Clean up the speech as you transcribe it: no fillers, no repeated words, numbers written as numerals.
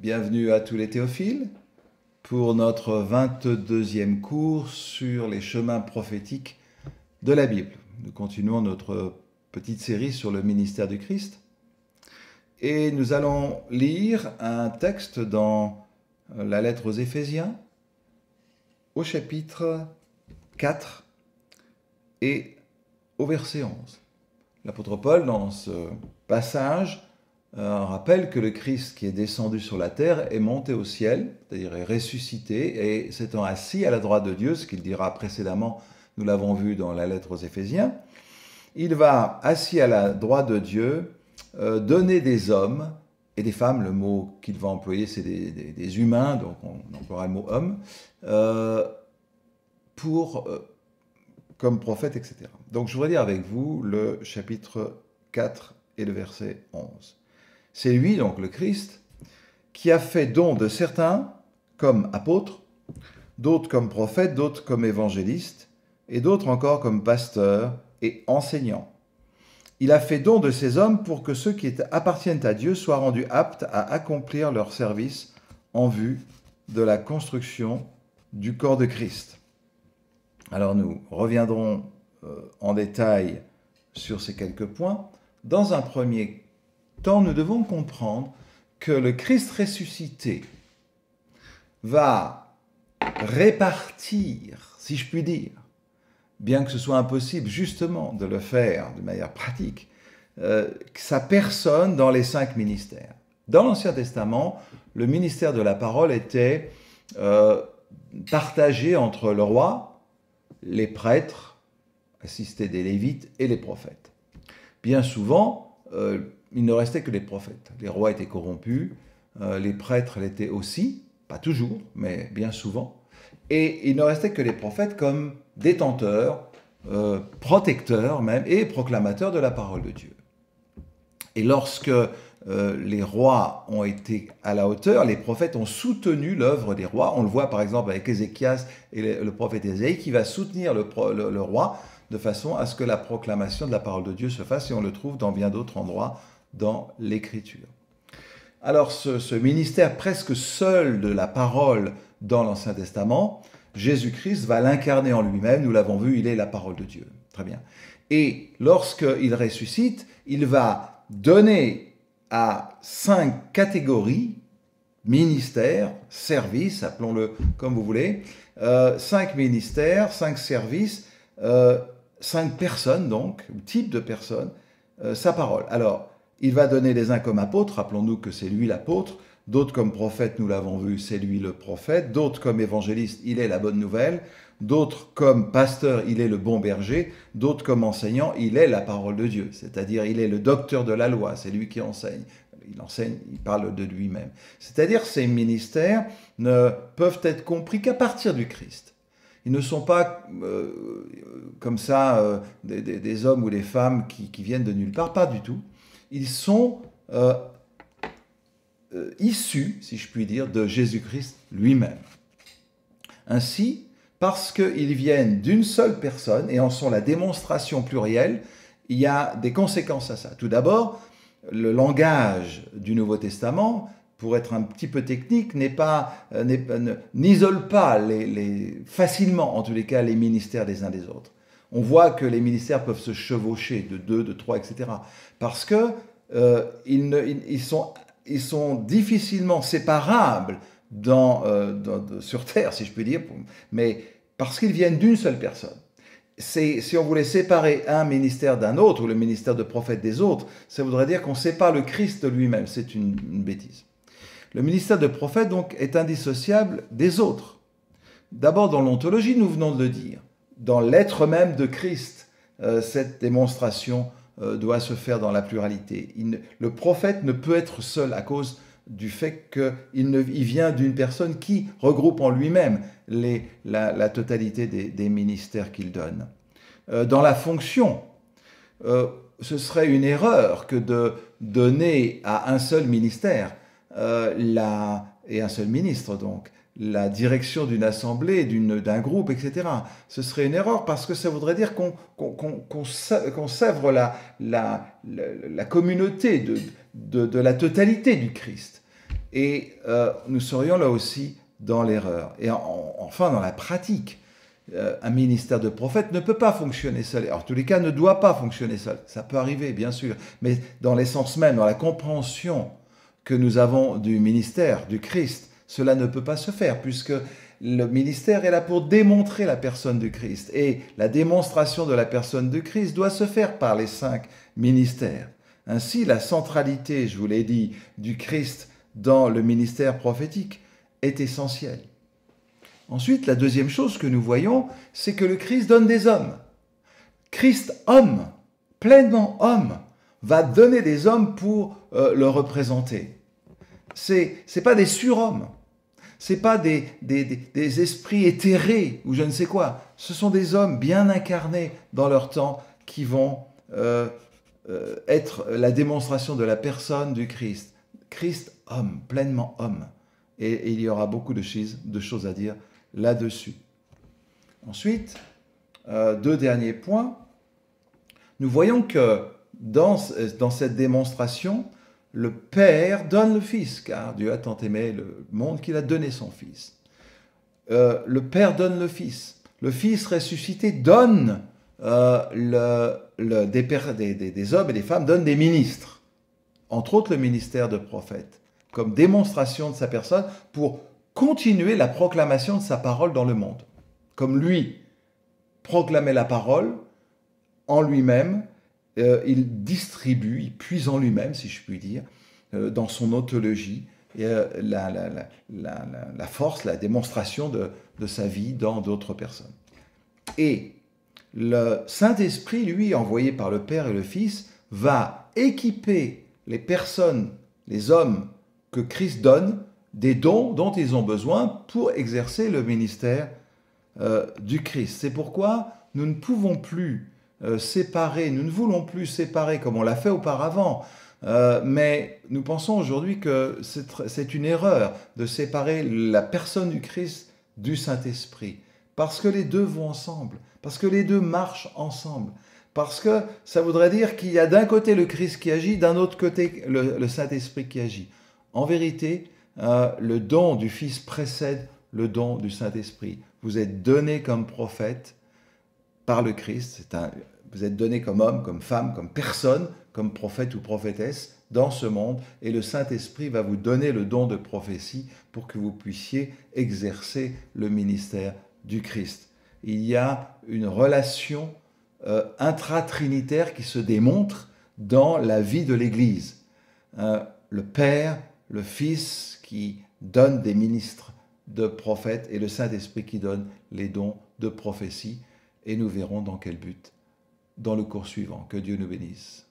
Bienvenue à tous les théophiles pour notre 22e cours sur les chemins prophétiques de la Bible. Nous continuons notre petite série sur le ministère du Christ et nous allons lire un texte dans la lettre aux Éphésiens au chapitre 4 et au verset 11. L'apôtre Paul, dans ce passage, rappelle que le Christ qui est descendu sur la terre est monté au ciel, c'est-à-dire est ressuscité et s'étant assis à la droite de Dieu, ce qu'il dira précédemment, nous l'avons vu dans la lettre aux Éphésiens, il va, assis à la droite de Dieu, donner des hommes et des femmes, le mot qu'il va employer c'est des humains, donc on emploiera le mot homme, comme prophètes, etc. Donc je voudrais lire avec vous le chapitre 4 et le verset 11. C'est lui, donc le Christ, qui a fait don de certains comme apôtres, d'autres comme prophètes, d'autres comme évangélistes, et d'autres encore comme pasteurs et enseignants. Il a fait don de ces hommes pour que ceux qui appartiennent à Dieu soient rendus aptes à accomplir leur service en vue de la construction du corps de Christ. Alors nous reviendrons en détail sur ces quelques points. Dans un premier temps, nous devons comprendre que le Christ ressuscité va répartir, si je puis dire, bien que ce soit impossible justement de le faire de manière pratique, sa personne dans les 5 ministères. Dans l'Ancien Testament, le ministère de la parole était partagé entre le roi, les prêtres, assistés des Lévites, et les prophètes. Bien souvent, il ne restait que les prophètes. Les rois étaient corrompus, les prêtres l'étaient aussi, pas toujours, mais bien souvent. Et il ne restait que les prophètes comme détenteurs, protecteurs même, et proclamateurs de la parole de Dieu. Et lorsque les rois ont été à la hauteur, les prophètes ont soutenu l'œuvre des rois. On le voit par exemple avec Ézéchias et le prophète Ésaïe qui va soutenir le roi de façon à ce que la proclamation de la parole de Dieu se fasse, et on le trouve dans bien d'autres endroits dans l'Écriture. Alors ce ministère presque seul de la parole dans l'Ancien Testament, Jésus-Christ va l'incarner en lui-même, nous l'avons vu, il est la parole de Dieu. Très bien. Et lorsqu'il ressuscite, il va donner à 5 catégories, ministères, services, appelons-le comme vous voulez, 5 ministères, 5 services, 5 personnes donc, ou types de personnes, sa parole. Alors, il va donner les uns comme apôtres, rappelons-nous que c'est lui l'apôtre, d'autres comme prophètes, nous l'avons vu, c'est lui le prophète, d'autres comme évangéliste, il est la bonne nouvelle, d'autres comme pasteur, il est le bon berger, d'autres comme enseignant, il est la parole de Dieu, c'est-à-dire il est le docteur de la loi, c'est lui qui enseigne. Il enseigne, il parle de lui-même. C'est-à-dire ces ministères ne peuvent être compris qu'à partir du Christ. Ils ne sont pas comme ça des hommes ou des femmes qui viennent de nulle part, pas du tout. Ils sont issus, si je puis dire, de Jésus-Christ lui-même. Ainsi, parce qu'ils viennent d'une seule personne et en sont la démonstration plurielle, il y a des conséquences à ça. Tout d'abord, le langage du Nouveau Testament, pour être un petit peu technique, n'isole pas facilement, en tous les cas, les ministères des uns des autres. On voit que les ministères peuvent se chevaucher de 2, de 3, etc. Parce que ils sont difficilement séparables sur Terre, si je puis dire, mais parce qu'ils viennent d'une seule personne. Si on voulait séparer un ministère d'un autre, ou le ministère de prophète des autres, ça voudrait dire qu'on sépare le Christ de lui-même. C'est une bêtise. Le ministère de prophète, donc, est indissociable des autres. D'abord, dans l'ontologie, nous venons de le dire. Dans l'être même de Christ, cette démonstration doit se faire dans la pluralité. Le prophète ne peut être seul à cause du fait qu'il vient d'une personne qui regroupe en lui-même la totalité des ministères qu'il donne. Dans la fonction, ce serait une erreur que de donner à un seul ministère et un seul ministre donc, la direction d'une assemblée, d'un groupe, etc. Ce serait une erreur parce que ça voudrait dire qu'on sèvre la communauté de la totalité du Christ. Et nous serions là aussi dans l'erreur. Et enfin, dans la pratique, un ministère de prophète ne peut pas fonctionner seul. Alors, en tous les cas, ne doit pas fonctionner seul. Ça peut arriver, bien sûr. Mais dans l'essence même, dans la compréhension que nous avons du ministère, du Christ, cela ne peut pas se faire, puisque le ministère est là pour démontrer la personne du Christ. Et la démonstration de la personne du Christ doit se faire par les 5 ministères. Ainsi, la centralité, je vous l'ai dit, du Christ dans le ministère prophétique est essentielle. Ensuite, la deuxième chose que nous voyons, c'est que le Christ donne des hommes. Christ, homme, pleinement homme, va donner des hommes pour le représenter. C'est pas des surhommes, c'est pas des esprits éthérés ou je ne sais quoi. Ce sont des hommes bien incarnés dans leur temps qui vont être la démonstration de la personne du Christ. Christ, homme, pleinement homme. Et il y aura beaucoup de choses à dire là-dessus. Ensuite, 2 derniers points. Nous voyons que dans cette démonstration, le Père donne le Fils, car Dieu a tant aimé le monde qu'il a donné son Fils. Le Père donne le Fils. Le Fils ressuscité donne des hommes et des femmes, donne des ministres, entre autres le ministère de prophète, comme démonstration de sa personne pour continuer la proclamation de sa parole dans le monde. Comme lui proclamait la parole en lui-même, il distribue, il puise en lui-même, si je puis dire, dans son ontologie, la force, la démonstration de sa vie dans d'autres personnes. Et le Saint-Esprit, lui, envoyé par le Père et le Fils, va équiper les personnes, les hommes que Christ donne, des dons dont ils ont besoin pour exercer le ministère du Christ. C'est pourquoi nous ne pouvons plus séparer, nous ne voulons plus séparer comme on l'a fait auparavant, mais nous pensons aujourd'hui que c'est une erreur de séparer la personne du Christ du Saint-Esprit, parce que les deux vont ensemble, parce que les deux marchent ensemble, parce que ça voudrait dire qu'il y a d'un côté le Christ qui agit, d'un autre côté le Saint-Esprit qui agit. En vérité, le don du Fils précède le don du Saint-Esprit. Vous êtes donné comme prophète par le Christ, vous êtes donné comme homme, comme femme, comme personne, comme prophète ou prophétesse dans ce monde, et le Saint-Esprit va vous donner le don de prophétie pour que vous puissiez exercer le ministère du Christ. Il y a une relation intratrinitaire qui se démontre dans la vie de l'Église. Le Père, le Fils qui donne des ministres de prophètes et le Saint-Esprit qui donne les dons de prophétie. Et nous verrons dans quel but dans le cours suivant. Que Dieu nous bénisse.